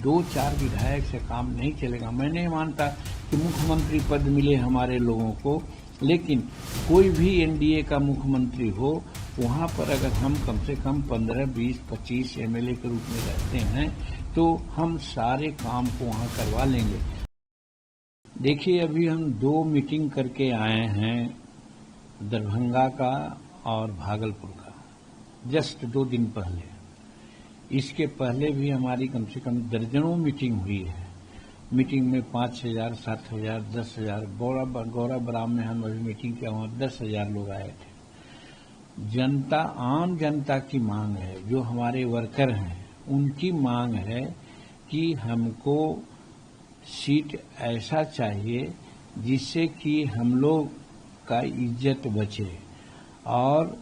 2-4 विधायक से काम नहीं चलेगा। मैं नहीं मानता कि मुख्यमंत्री पद मिले हमारे लोगों को, लेकिन कोई भी एनडीए का मुख्यमंत्री हो, वहां पर अगर हम कम से कम 15, 20, 25 एमएलए के रूप में रहते हैं तो हम सारे काम को वहां करवा लेंगे। देखिए, अभी हम 2 मीटिंग करके आए हैं, दरभंगा का और भागलपुर का, जस्ट 2 दिन पहले। इसके पहले भी हमारी कम से कम दर्जनों मीटिंग हुई है। मीटिंग में 5,000, 7,000, 10,000, गौराबराम में हम अभी मीटिंग किया, वहां 10,000 लोग आए थे। जनता, आम जनता की मांग है, जो हमारे वर्कर हैं उनकी मांग है कि हमको सीट ऐसा चाहिए जिससे कि हम लोग का इज्जत बचे। और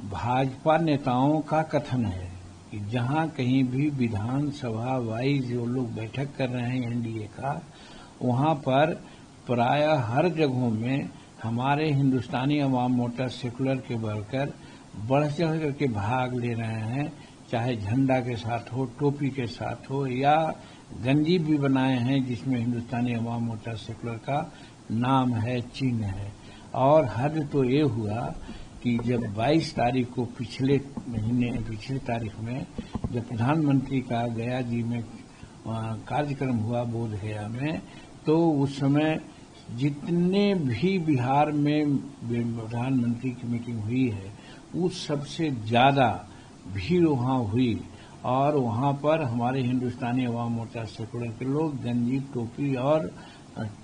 भाजपा नेताओं का कथन है कि जहां कहीं भी विधानसभा वाइज जो लोग बैठक कर रहे हैं एनडीए का, वहां पर प्रायः हर जगहों में हमारे हिंदुस्तानी अवाम मोर्चा सेकुलर के वर्कर बढ़ चढ़ करके भाग ले रहे हैं, चाहे झंडा के साथ हो, टोपी के साथ हो, या गंजी भी बनाए हैं जिसमें हिंदुस्तानी अवाम मोर्चा सेकुलर का नाम है, चिन्ह है। और हद तो ये हुआ कि जब 22 तारीख को पिछले तारीख में जब प्रधानमंत्री का गया जी में कार्यक्रम हुआ बोध गया में, तो उस समय जितने भी बिहार में प्रधानमंत्री की मीटिंग हुई है उस सबसे ज्यादा भीड़ वहां हुई। और वहां पर हमारे हिंदुस्तानी अवाम मोर्चा सेकुलर के लोग गंजी, टोपी और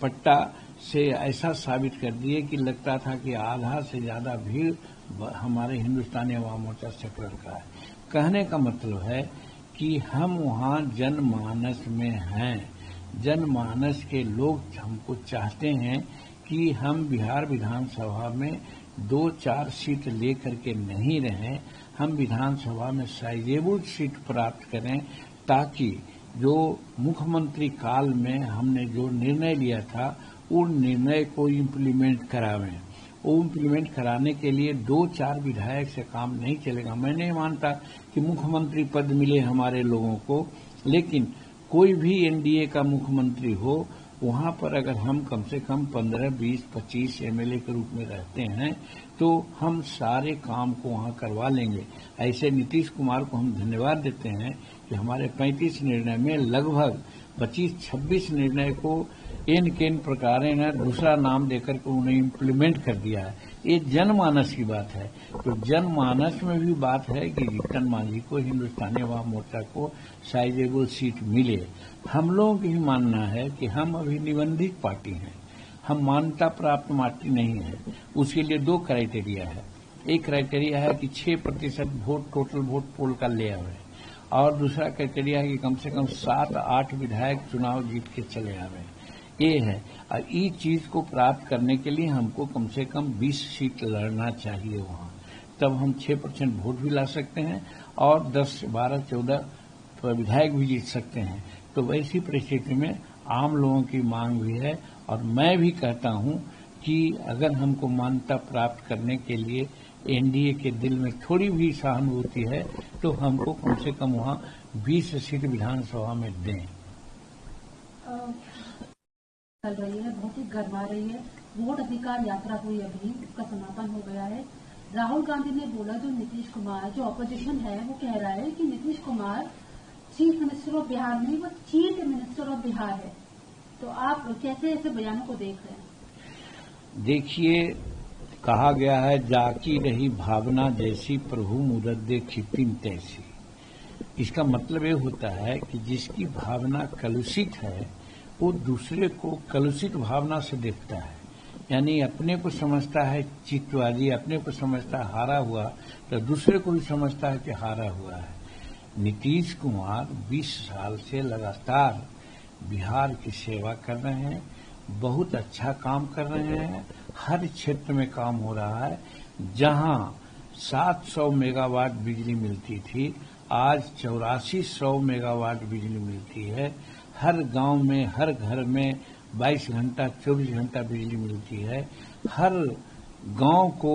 पट्टा से ऐसा साबित कर दिए कि लगता था कि आधा से ज्यादा भीड़ हमारे हिंदुस्तानी अवाम मोर्चा सेकुलर का है। कहने का मतलब है कि हम वहां जनमानस में हैं। जनमानस के लोग हमको चाहते हैं कि हम बिहार विधानसभा में 2-4 सीट लेकर के नहीं रहें, हम विधानसभा में साइजेबल सीट प्राप्त करें, ताकि जो मुख्यमंत्री काल में हमने जो निर्णय लिया था उन निर्णय को इम्प्लीमेंट करावें। वो इम्प्लीमेंट कराने के लिए 2-4 विधायक से काम नहीं चलेगा। मैं नहीं मानता कि मुख्यमंत्री पद मिले हमारे लोगों को, लेकिन कोई भी एनडीए का मुख्यमंत्री हो, वहां पर अगर हम कम से कम 15, 20, 25 एमएलए के रूप में रहते हैं तो हम सारे काम को वहां करवा लेंगे। ऐसे नीतीश कुमार को हम धन्यवाद देते हैं कि हमारे 35 निर्णय में लगभग 25-26 निर्णय को एन प्रकार ने दूसरा नाम देकर के उन्हें इम्प्लीमेंट कर दिया है। ये जनमानस की बात है। तो जनमानस में भी बात है कि जीतन मांझी को, हिंदुस्तानी अवाम मोर्चा को साइजेबल सीट मिले। हम लोगों की भी मानना है कि हम अभी निबंधित पार्टी हैं, हम मान्यता प्राप्त पार्टी नहीं है। उसके लिए 2 क्राइटेरिया है। एक क्राइटेरिया है कि 6% वोट, टोटल वोट पोल का ले आवे, और दूसरा क्राइटेरिया है कि कम से कम 7-8 विधायक चुनाव जीत के चले आवे। ये है। और इस चीज को प्राप्त करने के लिए हमको कम से कम 20 सीट लड़ना चाहिए वहां, तब हम 6% वोट भी ला सकते हैं और 10, 12, 14 विधायक भी जीत सकते हैं। तो वैसी परिस्थिति में आम लोगों की मांग भी है, और मैं भी कहता हूं कि अगर हमको मान्यता प्राप्त करने के लिए एनडीए के दिल में थोड़ी भी सहानुभूति है तो हमको कम से कम वहां 20 सीट विधानसभा में दें। चल रही है, बहुत ही गरमा रही है। वोट अधिकार यात्रा हुई, अभी उसका समापन हो गया है। राहुल गांधी ने बोला, जो नीतीश कुमार, जो ऑपोजिशन है, वो कह रहा है कि Nitish Kumar chief minister of Bihar नहीं, वो चीफ मिनिस्टर ऑफ बिहार है। तो आप कैसे ऐसे बयानों को देख रहे हैं? देखिए, कहा गया है, जाकी रही भावना जैसी प्रभु मुरद दे खितिन तैसी। इसका मतलब ये होता है कि जिसकी भावना कलुषित है वो दूसरे को कलुषित भावना से देखता है, यानी अपने को समझता है चित्तबाजी, अपने को समझता है हारा हुआ, तो दूसरे को भी समझता है कि हारा हुआ है। नीतीश कुमार 20 साल से लगातार बिहार की सेवा कर रहे हैं, बहुत अच्छा काम कर रहे हैं। हर क्षेत्र में काम हो रहा है। जहां 700 मेगावाट बिजली मिलती थी, आज 8400 मेगावाट बिजली मिलती है। हर गांव में, हर घर में 22 घंटा 24 घंटा बिजली मिलती है। हर गांव को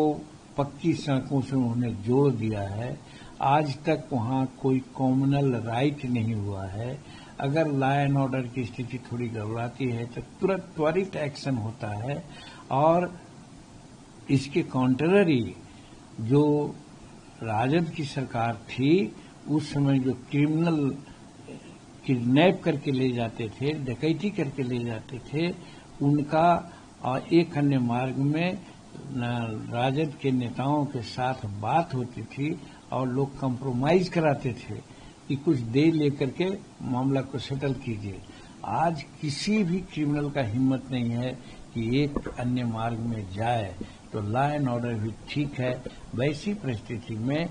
पक्की सड़कों से उन्होंने जोड़ दिया है। आज तक वहां कोई कॉम्युनल राइट नहीं हुआ है। अगर लॉ एंड ऑर्डर की स्थिति थोड़ी गड़बड़ाती है तो तुरंत त्वरित एक्शन होता है। और इसके कॉन्ट्ररी जो राजद की सरकार थी उस समय जो क्रिमिनल किडनैप करके ले जाते थे, डकैती करके ले जाते थे, उनका एक अन्य मार्ग में राजद के नेताओं के साथ बात होती थी और लोग कंप्रोमाइज कराते थे कि कुछ देर लेकर के मामला को सेटल कीजिए। आज किसी भी क्रिमिनल का हिम्मत नहीं है कि एक अन्य मार्ग में जाए, तो लॉ एंड ऑर्डर भी ठीक है। वैसी परिस्थिति में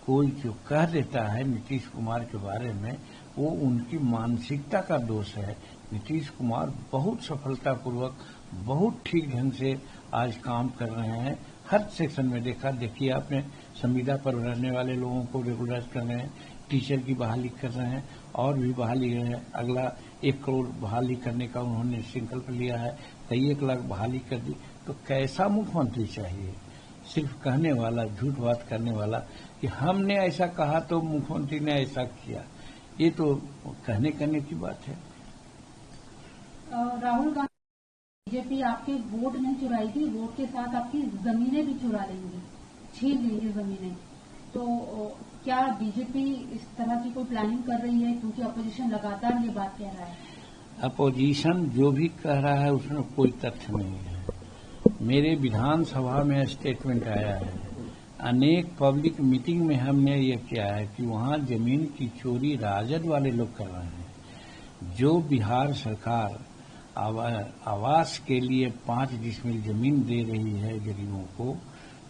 कोई जो कह देता है नीतीश कुमार के बारे में, वो उनकी मानसिकता का दोष है। नीतीश कुमार बहुत सफलतापूर्वक, बहुत ठीक ढंग से आज काम कर रहे हैं। हर सेक्शन में देखिए आपने, संविदा पर रहने वाले लोगों को रेगुलराइज कर रहे हैं, टीचर की बहाली कर रहे हैं और भी बहाली है। अगला 1 करोड़ बहाली करने का उन्होंने संकल्प लिया है, कई 1 लाख बहाली कर दी। तो कैसा मुख्यमंत्री चाहिए? सिर्फ कहने वाला, झूठ बात करने वाला कि हमने ऐसा कहा तो मुख्यमंत्री ने ऐसा किया, ये तो कहने की बात है। राहुल गांधी बीजेपी आपके वोट नहीं चुराएगी, वोट के साथ आपकी जमीनें भी चुरा लेंगी, छीन लेंगी जमीनें। तो क्या बीजेपी इस तरह की कोई प्लानिंग कर रही है? क्योंकि अपोजिशन लगातार ये बात कह रहा है। अपोजिशन जो भी कह रहा है उसमें कोई तथ्य नहीं है। मेरे विधानसभा में स्टेटमेंट आया है, अनेक पब्लिक मीटिंग में हमने ये किया है कि वहां जमीन की चोरी राजद वाले लोग कर रहे हैं। जो बिहार सरकार आवास के लिए 5 डिसमिल जमीन दे रही है गरीबों को,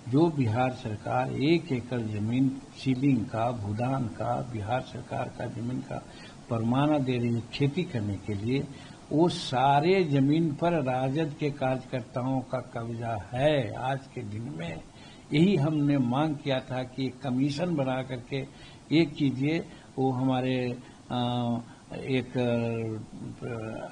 जो बिहार सरकार 1 एकड़ जमीन सीलिंग का, भूदान का, बिहार सरकार का जमीन का परमाना दे रही है खेती करने के लिए, वो सारे जमीन पर राजद के कार्यकर्ताओं का कब्जा है। आज के दिन में यही हमने मांग किया था कि एक कमीशन बना करके एक कीजिए। वो हमारे एक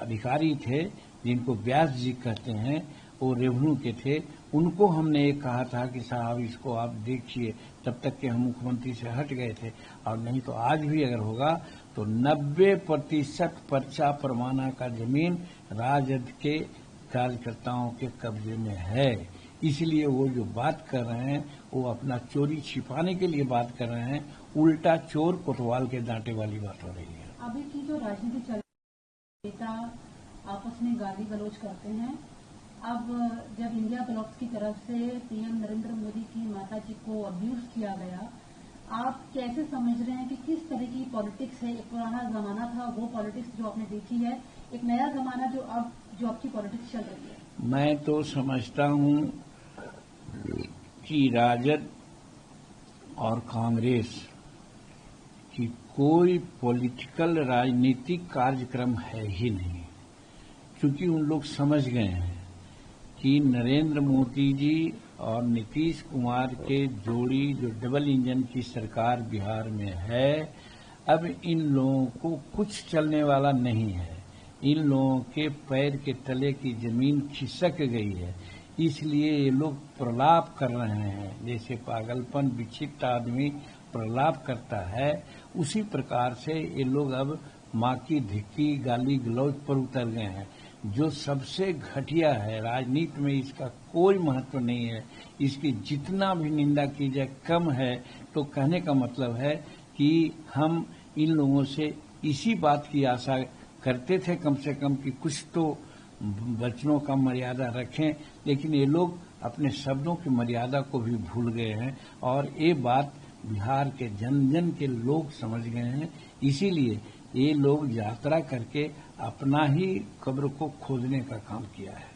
अधिकारी थे जिनको व्यास जी कहते हैं, वो रेवेन्यू के थे, उनको हमने ये कहा था कि साहब इसको आप देखिए, तब तक के हम मुख्यमंत्री से हट गए थे। और नहीं तो आज भी अगर होगा तो 90% पर्चा परमाना का जमीन राजद के कार्यकर्ताओं के कब्जे में है। इसलिए वो जो बात कर रहे हैं वो अपना चोरी छिपाने के लिए बात कर रहे हैं। उल्टा चोर कोतवाल के डांटे वाली बात हो रही है। अभी की जो राजनीति चल रही है, नेता आपस में गाली गलौज करते हैं। अब जब इंडिया ब्लॉक की तरफ से पीएम नरेंद्र मोदी की माता जी को अब्यूज किया गया, आप कैसे समझ रहे हैं कि किस तरह की पॉलिटिक्स है? एक पुराना जमाना था वो पॉलिटिक्स जो आपने देखी है, एक नया जमाना जो आपकी पॉलिटिक्स चल रही है। मैं तो समझता हूं कि राजद और कांग्रेस की कोई पॉलिटिकल राजनीतिक कार्यक्रम है ही नहीं, क्योंकि उन लोग समझ गए हैं कि नरेंद्र मोदी जी और नीतीश कुमार के जोड़ी जो डबल इंजन की सरकार बिहार में है, अब इन लोगों को कुछ चलने वाला नहीं है। इन लोगों के पैर के तले की जमीन खिसक गई है, इसलिए ये लोग प्रलाप कर रहे हैं। जैसे पागलपन विक्षिप्त आदमी प्रलाप करता है, उसी प्रकार से ये लोग अब माँ की धिक्की गाली गलौज पर उतर गए हैं, जो सबसे घटिया है। राजनीति में इसका कोई महत्व नहीं है, इसकी जितना भी निंदा की जाए कम है। तो कहने का मतलब है कि हम इन लोगों से इसी बात की आशा करते थे कम से कम कि कुछ तो वचनों का मर्यादा रखें, लेकिन ये लोग अपने शब्दों की मर्यादा को भी भूल गए हैं और ये बात बिहार के जन जन के लोग समझ गए हैं। इसीलिए ये लोग यात्रा करके अपना ही कब्र को खोदने का काम किया है।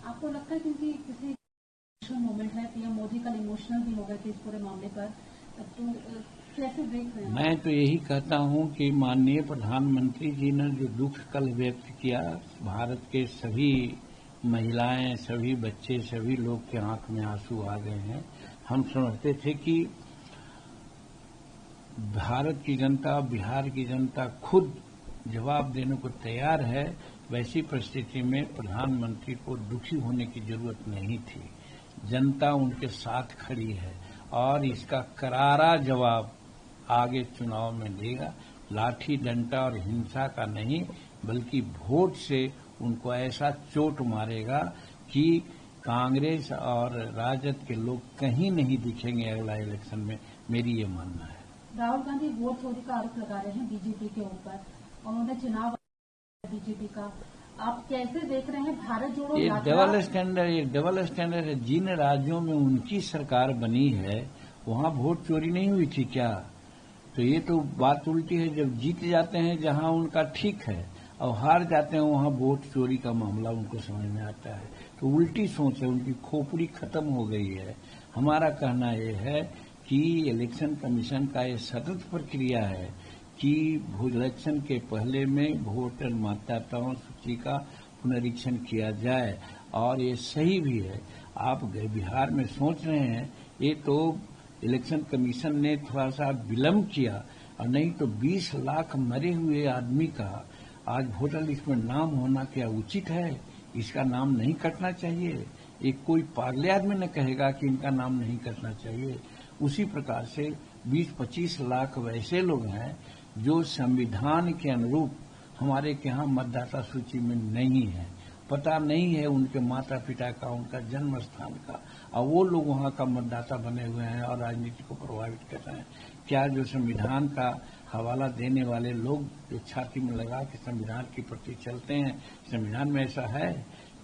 आपको लगता है क्योंकि किसी इमोशनल मोमेंट है, पीएम मोदी कल इमोशनल भी हो गए थे इस पूरे मामले पर, तो कैसे देख रहे हैं? मैं तो यही कहता हूं कि माननीय प्रधानमंत्री जी ने जो दुख कल व्यक्त किया, भारत के सभी महिलाएं, सभी बच्चे, सभी लोग के आंख में आंसू आ गए हैं। हम समझते थे कि भारत की जनता, बिहार की जनता खुद जवाब देने को तैयार है। वैसी परिस्थिति में प्रधानमंत्री को दुखी होने की जरूरत नहीं थी। जनता उनके साथ खड़ी है और इसका करारा जवाब आगे चुनाव में देगा। लाठी डंडा और हिंसा का नहीं, बल्कि वोट से उनको ऐसा चोट मारेगा कि कांग्रेस और राजद के लोग कहीं नहीं दिखेंगे अगला इलेक्शन में। मेरी ये मानना है। राहुल गांधी वोट चोरी का आरोप लगा रहे हैं बीजेपी के ऊपर, उन्होंने चुनाव बीजेपी का, आप कैसे देख रहे हैं भारत जोड़ो यात्रा? डबल स्टैंडर्ड है। जिन राज्यों में उनकी सरकार बनी है वहां वोट चोरी नहीं हुई थी क्या? तो ये तो बात उल्टी है। जब जीत जाते हैं जहां उनका ठीक है और हार जाते हैं वहां वोट चोरी का मामला उनको समझ में आता है। तो उल्टी सोच है, उनकी खोपड़ी खत्म हो गई है। हमारा कहना यह है कि इलेक्शन कमीशन का ये सतत प्रक्रिया है कि इलेक्शन के पहले में वोटर मतदाताओं सूची का पुनरीक्षण किया जाए, और ये सही भी है। आप बिहार में सोच रहे हैं, ये तो इलेक्शन कमीशन ने थोड़ा सा विलंब किया, और नहीं तो 20 लाख मरे हुए आदमी का आज वोटर लिस्ट में नाम होना क्या उचित है? इसका नाम नहीं कटना चाहिए। एक कोई पागले आदमी न कहेगा कि इनका नाम नहीं कटना चाहिए। उसी प्रकार से 20-25 लाख वैसे लोग हैं जो संविधान के अनुरूप हमारे के यहाँ मतदाता सूची में नहीं है, पता नहीं है उनके माता पिता का, उनका जन्म स्थान का, और वो लोग वहाँ का मतदाता बने हुए हैं और राजनीति को प्रभावित कर रहे हैं। क्या जो संविधान का हवाला देने वाले लोग जो छाती में लगा के संविधान के प्रति चलते हैं, संविधान में ऐसा है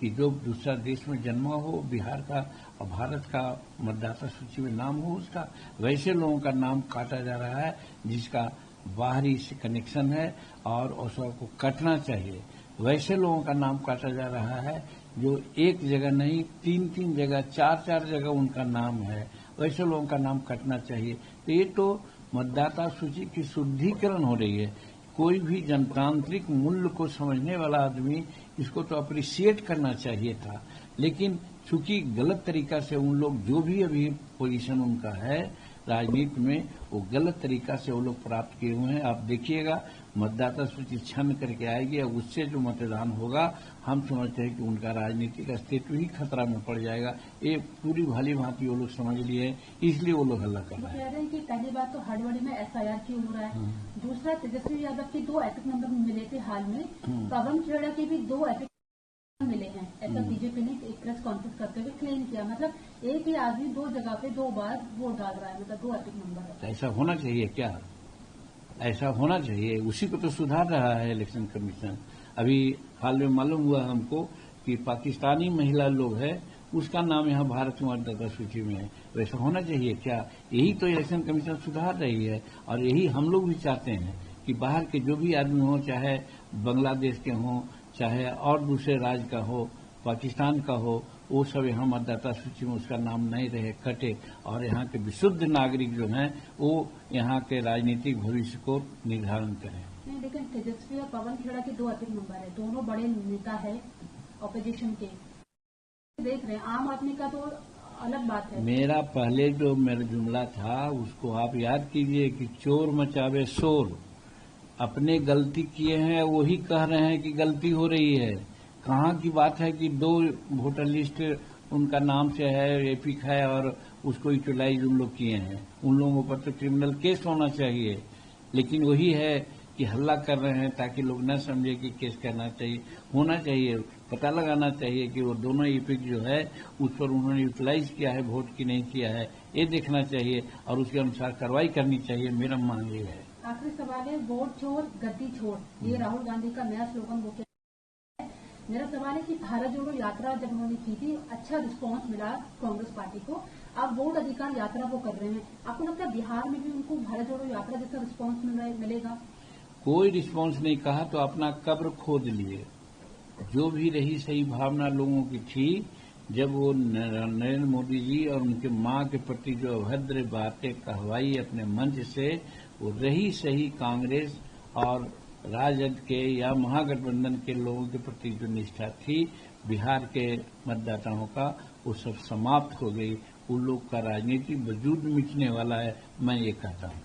कि जो दूसरा देश में जन्मा हो बिहार का और भारत का मतदाता सूची में नाम हो उसका, वैसे लोगों का नाम काटा जा रहा है जिसका बाहरी से कनेक्शन है और उसको कटना चाहिए। वैसे लोगों का नाम काटा जा रहा है जो एक जगह नहीं 3-3 जगह 4-4 जगह उनका नाम है, वैसे लोगों का नाम कटना चाहिए। तो ये तो मतदाता सूची की शुद्धिकरण हो रही है। कोई भी जनतांत्रिक मूल्य को समझने वाला आदमी इसको तो अप्रिशिएट करना चाहिए था, लेकिन चूंकि गलत तरीका से उन लोग जो भी अभी पोजीशन उनका है राजनीति में, वो गलत तरीका से वो लोग प्राप्त किए हुए हैं। आप देखिएगा मतदाता सूची छन करके आएगी और उससे जो मतदान होगा, हम समझते हैं कि उनका राजनीतिक अस्तित्व ही खतरा में पड़ जाएगा। ये पूरी भाली भांति वो लोग समझ लिए, इसलिए वो लोग हल्ला कर रहे हैं। कह रहे हैं कि पहली बात तो हड़बड़ी में एफआईआर क्यों हो रहा है, दूसरा तेजस्वी यादव के 2 एपिक नंबर मिले थे हाल में, पवन खेड़ा के भी 2 एपिक मिले हैं, ऐसा बीजेपी ने एक प्रेस कॉन्फ्रेंस करते हुए क्लेम किया। मतलब एक ही आदमी 2 जगह पे 2 बार वोट डाल रहा है, मतलब 2 एपिक नंबर है। ऐसा होना चाहिए क्या? ऐसा होना चाहिए, उसी को तो सुधार रहा है इलेक्शन कमीशन। अभी हाल में मालूम हुआ हमको कि पाकिस्तानी महिला लोग है उसका नाम यहाँ भारत की मतदाता सूची में है। वैसा होना चाहिए क्या? यही तो इलेक्शन कमीशन सुधार रही है, और यही हम लोग भी चाहते हैं कि बाहर के जो भी आदमी हो, चाहे बांग्लादेश के हों, चाहे और दूसरे राज्य का हो, पाकिस्तान का हो, वो सब यहाँ मतदाता सूची में उसका नाम नहीं रहे, कटे, और यहाँ के विशुद्ध नागरिक जो हैं वो यहाँ के राजनीतिक भविष्य को निर्धारण करें। नहीं, लेकिन तेजस्वी और पवन खेड़ा के 2 एपिक नंबर है, दोनों बड़े नेता है ऑपोजिशन के। देख रहे हैं आम आदमी का तो अलग बात है। मेरा पहले जो मेरा जुमला था उसको आप याद कीजिए कि चोर मचावे शोर। अपने गलती किए हैं वही कह रहे हैं कि गलती हो रही है। कहाँ की बात है कि 2 वोटर लिस्ट उनका नाम से है, एपिक है, और उसको यूटिलाइज उन लोग किए हैं। उन लोगों पर तो क्रिमिनल केस होना चाहिए, लेकिन वही है कि हल्ला कर रहे हैं ताकि लोग न समझे कि केस करना चाहिए। होना चाहिए, पता लगाना चाहिए कि वो दोनों एपिक जो है उस पर उन्होंने यूटिलाइज किया है वोट की नहीं किया है, ये देखना चाहिए और उसके अनुसार कार्रवाई करनी चाहिए। मेरा मांग ये है। आखिरी सवाल है, वोट चोर गद्दी छोड़, ये राहुल गांधी का नया स्लोगन वो मेरा सवाल है कि भारत जोड़ो यात्रा जब उन्होंने की थी अच्छा रिस्पांस मिला कांग्रेस पार्टी को, अब वोट अधिकार यात्रा वो कर रहे हैं, आपको लगता है बिहार में भी उनको भारत जोड़ो यात्रा जैसा रिस्पांस मिलेगा? कोई रिस्पांस नहीं, कहा तो अपना कब्र खोद लिए। जो भी रही सही भावना लोगों की थी, जब वो नरेंद्र मोदी जी और उनके मां के प्रति जो अभद्र बातें कहवाई अपने मंच से, वो रही सही कांग्रेस और राजद के या महागठबंधन के लोगों के प्रति जो निष्ठा थी बिहार के मतदाताओं का, वो सब समाप्त हो गई। उन लोग का राजनीतिक वजूद मिटने वाला है, मैं ये कहता हूँ।